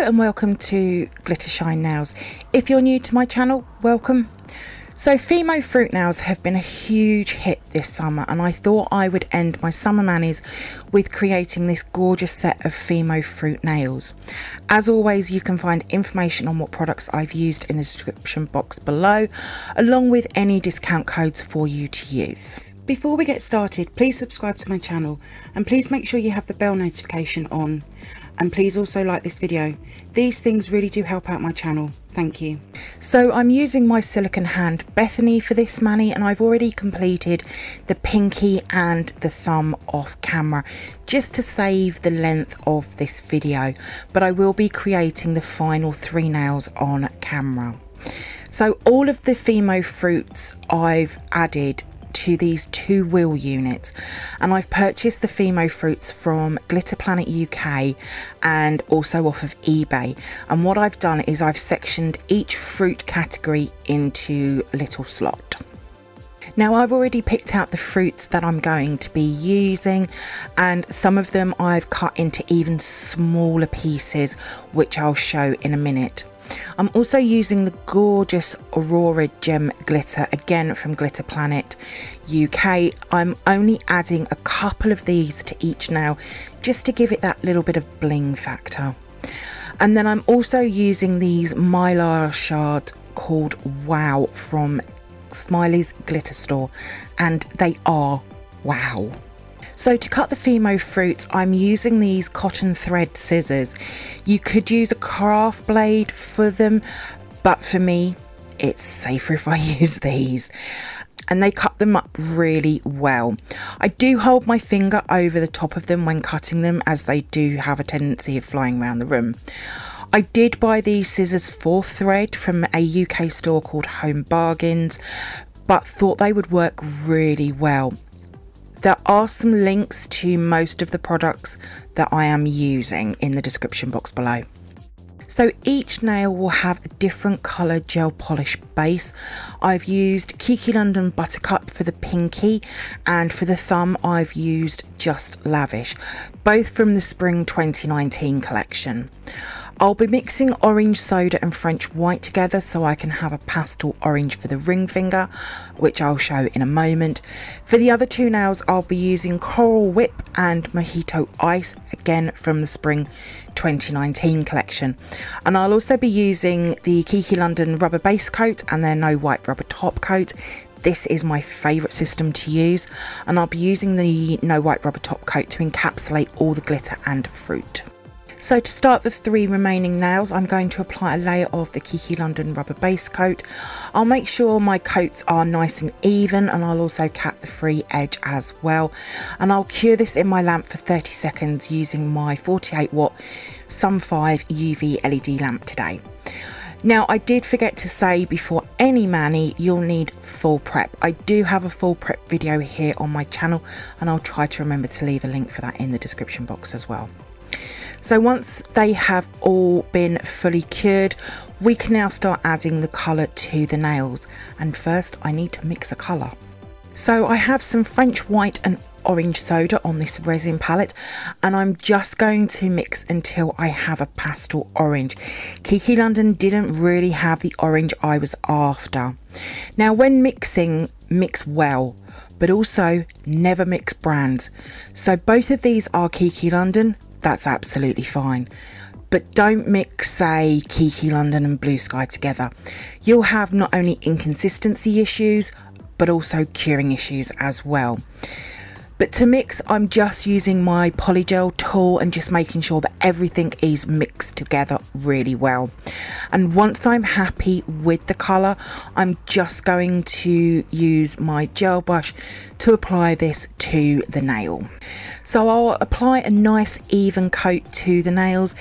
and welcome to Glittershinenails. If you're new to my channel, welcome. So Fimo Fruit nails have been a huge hit this summer, and I thought I would end my summer manis with creating this gorgeous set of Fimo Fruit nails. As always, you can find information on what products I've used in the description box below, along with any discount codes for you to use. Before we get started, please subscribe to my channel and please make sure you have the bell notification on, and please also like this video. These things really do help out my channel. Thank you. So I'm using my silicone hand Bethany for this mani, and I've already completed the pinky and the thumb off camera just to save the length of this video, but I will be creating the final 3 nails on camera. So all of the Fimo Fruits I've added to these 2 wheel units, and I've purchased the Fimo Fruits from Glitter Planet UK and also off of eBay. And what I've done is I've sectioned each fruit category into a little slot. Now I've already picked out the fruits that I'm going to be using, and some of them I've cut into even smaller pieces, which I'll show in a minute. I'm also using the gorgeous Aurora gem glitter, again from Glitter Planet UK. I'm only adding a couple of these to each nail just to give it that little bit of bling factor. And then I'm also using these mylar shards called Wow from Smileys glitter store, and they are wow. So to cut the Fimo Fruits, I'm using these cotton thread scissors. You could use a craft blade for them, but for me, it's safer if I use these. And they cut them up really well. I do hold my finger over the top of them when cutting them, as they do have a tendency of flying around the room. I did buy these scissors for thread from a UK store called Home Bargains, but thought they would work really well. There are some links to most of the products that I am using in the description box below. So each nail will have a different colour gel polish base. I've used Kiki London Buttercup for the pinky, and for the thumb I've used just Lavish, both from the Spring 2019 collection. I'll be mixing orange soda and French white together so I can have a pastel orange for the ring finger, which I'll show in a moment. For the other 2 nails I'll be using Coral Whip and Mojito Ice, again from the Spring 2019 collection. And I'll also be using the Kiki London rubber base coat and their no white rubber top coat. This is my favourite system to use, and I'll be using the no white rubber top coat to encapsulate all the glitter and fruit. So to start the 3 remaining nails, I'm going to apply a layer of the Kiki London rubber base coat. I'll make sure my coats are nice and even, and I'll also cap the free edge as well. And I'll cure this in my lamp for 30 seconds using my 48 watt Sun 5 UV LED lamp today. Now I did forget to say, before any mani you'll need full prep. I do have a full prep video here on my channel, and I'll try to remember to leave a link for that in the description box as well. So once they have all been fully cured, we can now start adding the colour to the nails. And first I need to mix a colour. So I have some French white and orange soda on this resin palette, and I'm just going to mix until I have a pastel orange. Kiki London didn't really have the orange I was after. Now when mixing, mix well, but also never mix brands. So both of these are Kiki London. That's absolutely fine, but don't mix, say, Kiki London and Blue Sky together. You'll have not only inconsistency issues but also curing issues as well. But to mix, I'm just using my polygel tool and just making sure that everything is mixed together really well. And once I'm happy with the colour, I'm just going to use my gel brush to apply this to the nail. So I'll apply a nice even coat to the nails.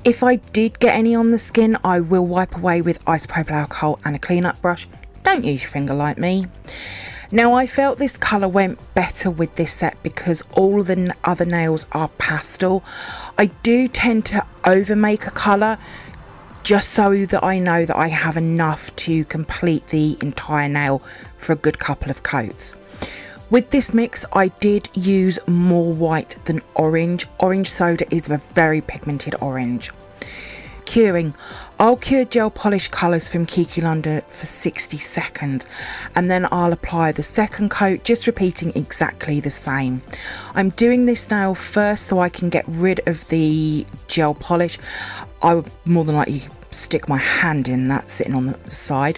If I did get any on the skin, I will wipe away with isopropyl alcohol and a clean-up brush. Don't use your finger like me. Now I felt this colour went better with this set because all the other nails are pastel. I do tend to overmake a colour just so that I know that I have enough to complete the entire nail for a good couple of coats. With this mix I did use more white than orange. Orange soda is a very pigmented orange. curing, I'll cure gel polish colours from Kiki London for 60 seconds and then I'll apply the second coat, just repeating exactly the same. I'm doing this nail first so I can get rid of the gel polish. I would more than likely stick my hand in that sitting on the side,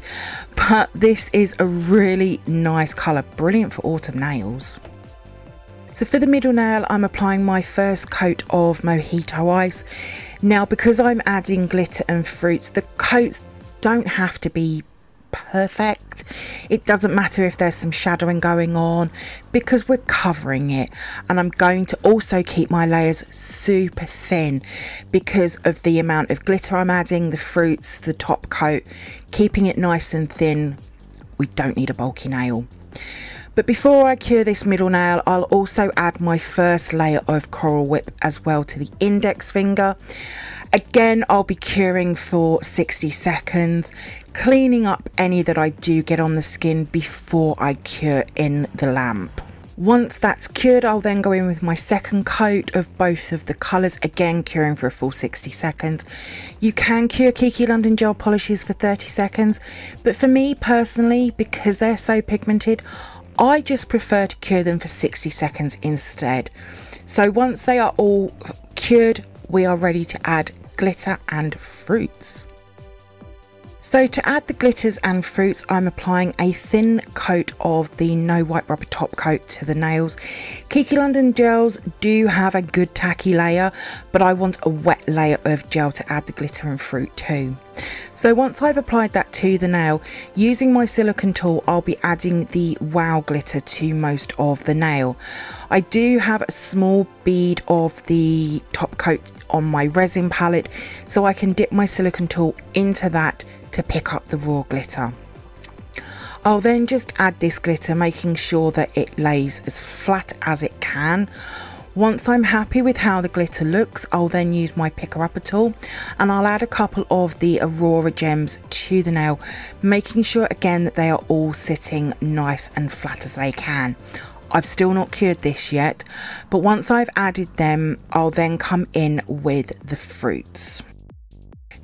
but this is a really nice colour, brilliant for autumn nails. So for the middle nail, I'm applying my first coat of Mojito ice. Now, because I'm adding glitter and fruits, the coats don't have to be perfect. It doesn't matter if there's some shadowing going on because we're covering it. And I'm going to also keep my layers super thin because of the amount of glitter I'm adding, the fruits, the top coat, keeping it nice and thin. We don't need a bulky nail. But before I cure this middle nail, I'll also add my first layer of coral whip as well to the index finger. Again, I'll be curing for 60 seconds, cleaning up any that I do get on the skin before I cure in the lamp. Once that's cured, I'll then go in with my second coat of both of the colours, again curing for a full 60 seconds. You can cure Kiki London gel polishes for 30 seconds, but for me personally, because they're so pigmented, I just prefer to cure them for 60 seconds instead. So once they are all cured, we are ready to add glitter and fruits. So to add the glitters and fruits, I'm applying a thin coat of the no white rubber top coat to the nails. Kiki London gels do have a good tacky layer, but I want a wet layer of gel to add the glitter and fruit too. So once I've applied that to the nail, using my silicone tool, I'll be adding the wow glitter to most of the nail. I do have a small bead of the top coat on my resin palette, so I can dip my silicone tool into that to pick up the raw glitter. I'll then just add this glitter, making sure that it lays as flat as it can. Once I'm happy with how the glitter looks, I'll then use my picker upper tool and I'll add a couple of the Aurora gems to the nail, making sure again that they are all sitting nice and flat as they can. I've still not cured this yet, but once I've added them, I'll then come in with the fruits.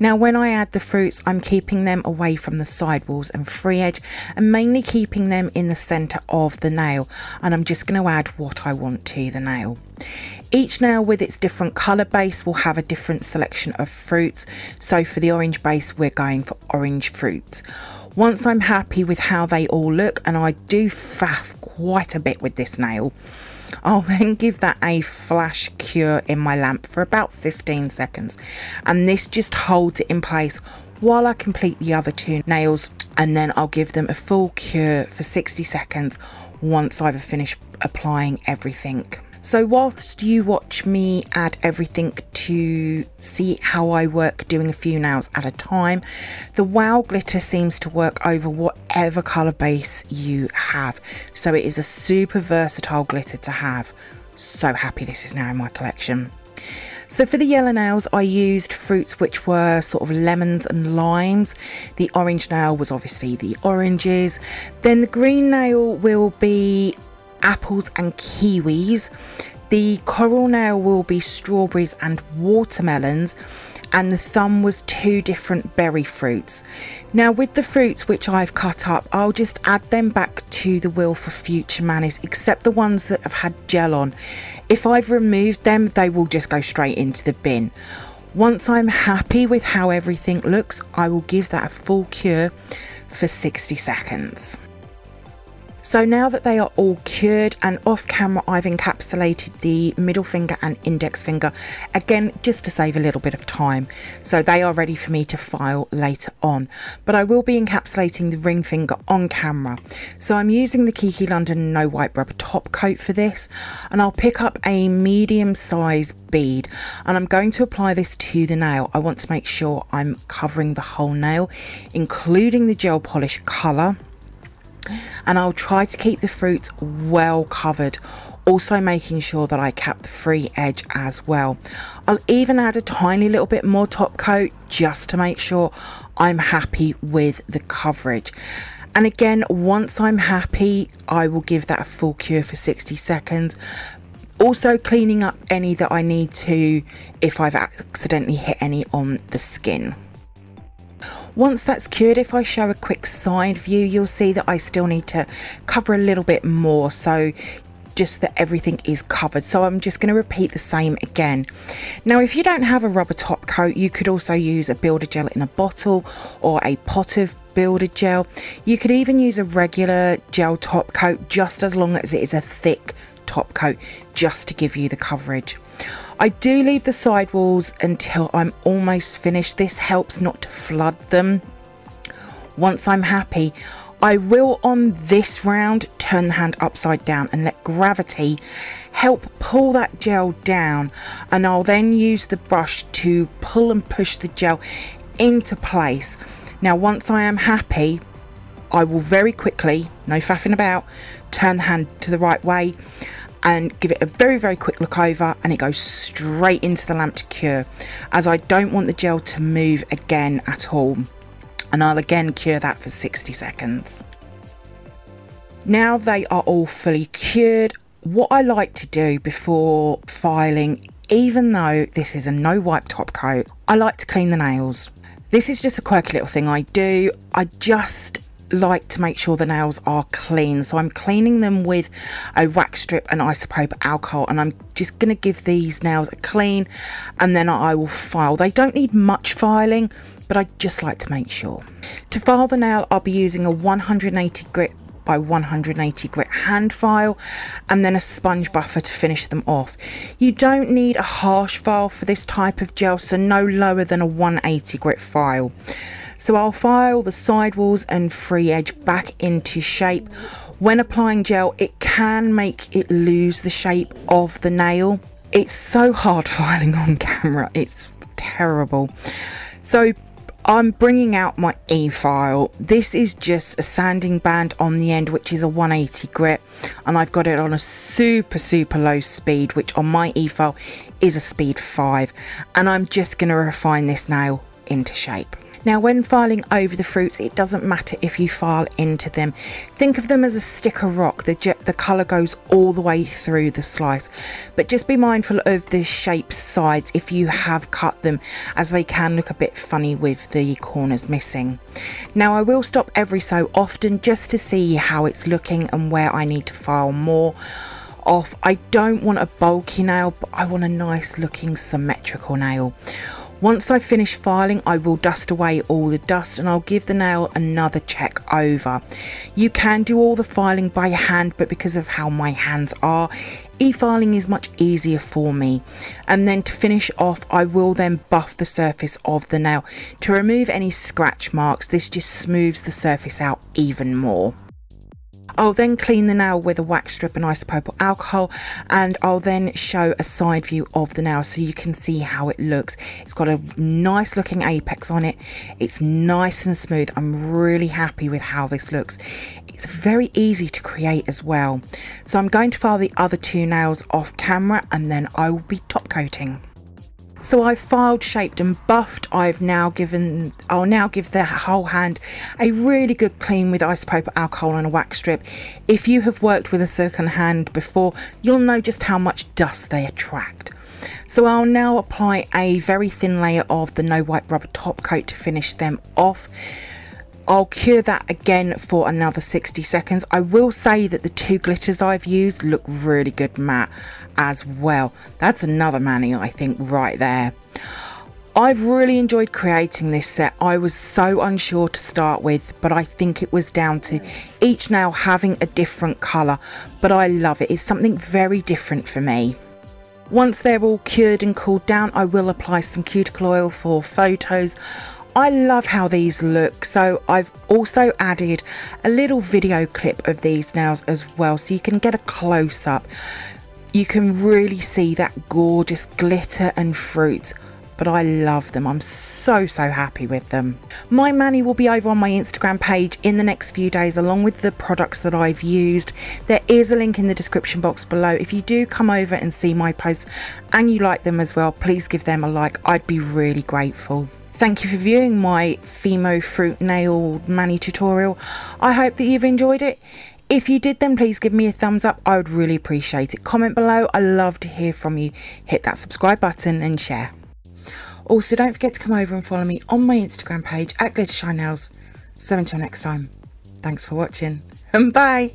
Now when I add the fruits, I'm keeping them away from the sidewalls and free edge and mainly keeping them in the centre of the nail, and I'm just going to add what I want to the nail. Each nail with its different colour base will have a different selection of fruits, so for the orange base we're going for orange fruits. Once I'm happy with how they all look, and I do faff quite a bit with this nail, I'll then give that a flash cure in my lamp for about 15 seconds, and this just holds it in place while I complete the other two nails, and then I'll give them a full cure for 60 seconds once I've finished applying everything. So whilst you watch me add everything to see how I work doing a few nails at a time, the wow glitter seems to work over whatever colour base you have. So it is a super versatile glitter to have. So happy this is now in my collection. So for the yellow nails, I used fruits which were sort of lemons and limes. The orange nail was obviously the oranges. Then the green nail will be apples and kiwis. The coral nail will be strawberries and watermelons, and the thumb was two different berry fruits. Now with the fruits which I've cut up, I'll just add them back to the wheel for future manis, except the ones that have had gel on. If I've removed them, they will just go straight into the bin. Once I'm happy with how everything looks, I will give that a full cure for 60 seconds. So now that they are all cured and off camera, I've encapsulated the middle finger and index finger, again just to save a little bit of time, so they are ready for me to file later on. But I will be encapsulating the ring finger on camera. So I'm using the Kiki London no white rubber top coat for this, and I'll pick up a medium size bead and I'm going to apply this to the nail. I want to make sure I'm covering the whole nail, including the gel polish colour. And I'll try to keep the fruits well covered, also making sure that I cap the free edge as well. I'll even add a tiny little bit more top coat just to make sure I'm happy with the coverage. And again, once I'm happy, I will give that a full cure for 60 seconds. Also cleaning up any that I need to if I've accidentally hit any on the skin. Once that's cured, if I show a quick side view, you'll see that I still need to cover a little bit more, so just that everything is covered. So I'm just going to repeat the same again. Now, if you don't have a rubber top coat, you could also use a builder gel in a bottle or a pot of builder gel. You could even use a regular gel top coat, just as long as it is a thick top coat, just to give you the coverage. I do leave the sidewalls until I'm almost finished. This helps not to flood them. Once I'm happy, I will on this round turn the hand upside down and let gravity help pull that gel down, and I'll then use the brush to pull and push the gel into place. Now once I am happy, I will very quickly, no faffing about, turn the hand to the right way and give it a very quick look over, and it goes straight into the lamp to cure, as I don't want the gel to move again at all. And I'll again cure that for 60 seconds. Now they are all fully cured, what I like to do before filing, even though this is a no wipe top coat, I like to clean the nails. This is just a quirky little thing I do. I just like to make sure the nails are clean, so I'm cleaning them with a wax strip and isopropyl alcohol, and I'm just going to give these nails a clean, and then I will file. They don't need much filing, but I just like to make sure. To file the nail, I'll be using a 180 grit by 180 grit hand file, and then a sponge buffer to finish them off. You don't need a harsh file for this type of gel, so no lower than a 180 grit file. So I'll file the sidewalls and free edge back into shape. When applying gel, it can make it lose the shape of the nail. It's so hard filing on camera, it's terrible. So I'm bringing out my e-file. This is just a sanding band on the end, which is a 180 grit, and I've got it on a super low speed, which on my e-file is a speed 5, and I'm just going to refine this nail into shape. Now when filing over the fruits, it doesn't matter if you file into them. Think of them as a stick of rock. The colour goes all the way through the slice, but just be mindful of the shape sides if you have cut them, as they can look a bit funny with the corners missing. Now I will stop every so often just to see how it's looking and where I need to file more off. I don't want a bulky nail, but I want a nice looking symmetrical nail. Once I finish filing, I will dust away all the dust, and I'll give the nail another check over. You can do all the filing by hand, but because of how my hands are, e-filing is much easier for me. And then to finish off, I will then buff the surface of the nail to remove any scratch marks. This just smooths the surface out even more. I'll then clean the nail with a wax strip and isopropyl alcohol, and I'll then show a side view of the nail so you can see how it looks. It's got a nice looking apex on it. It's nice and smooth. I'm really happy with how this looks. It's very easy to create as well. So I'm going to file the other two nails off camera, and then I will be top coating. So I've filed, shaped and buffed. I'll now give the whole hand a really good clean with isopropyl alcohol and a wax strip. If you have worked with a silicone hand before, you'll know just how much dust they attract. So I'll now apply a very thin layer of the no wipe rubber top coat to finish them off. I'll cure that again for another 60 seconds. I will say that the two glitters I've used look really good matte as well. That's another mani, I think, right there. I've really enjoyed creating this set. I was so unsure to start with, but I think it was down to each nail having a different colour, but I love it. It's something very different for me. Once they're all cured and cooled down, I will apply some cuticle oil for photos. I love how these look, so I've also added a little video clip of these nails as well, so you can get a close-up. You can really see that gorgeous glitter and fruit, but I love them. I'm so happy with them. My mani will be over on my Instagram page in the next few days, along with the products that I've used. There is a link in the description box below. If you do come over and see my posts and you like them as well, please give them a like. I'd be really grateful. Thank you for viewing my Fimo Fruit nail mani tutorial. I hope that you've enjoyed it. If you did, then please give me a thumbs up. I would really appreciate it. Comment below. I love to hear from you. Hit that subscribe button and share. Also, don't forget to come over and follow me on my Instagram page at glittershinenails. So until next time, thanks for watching and bye.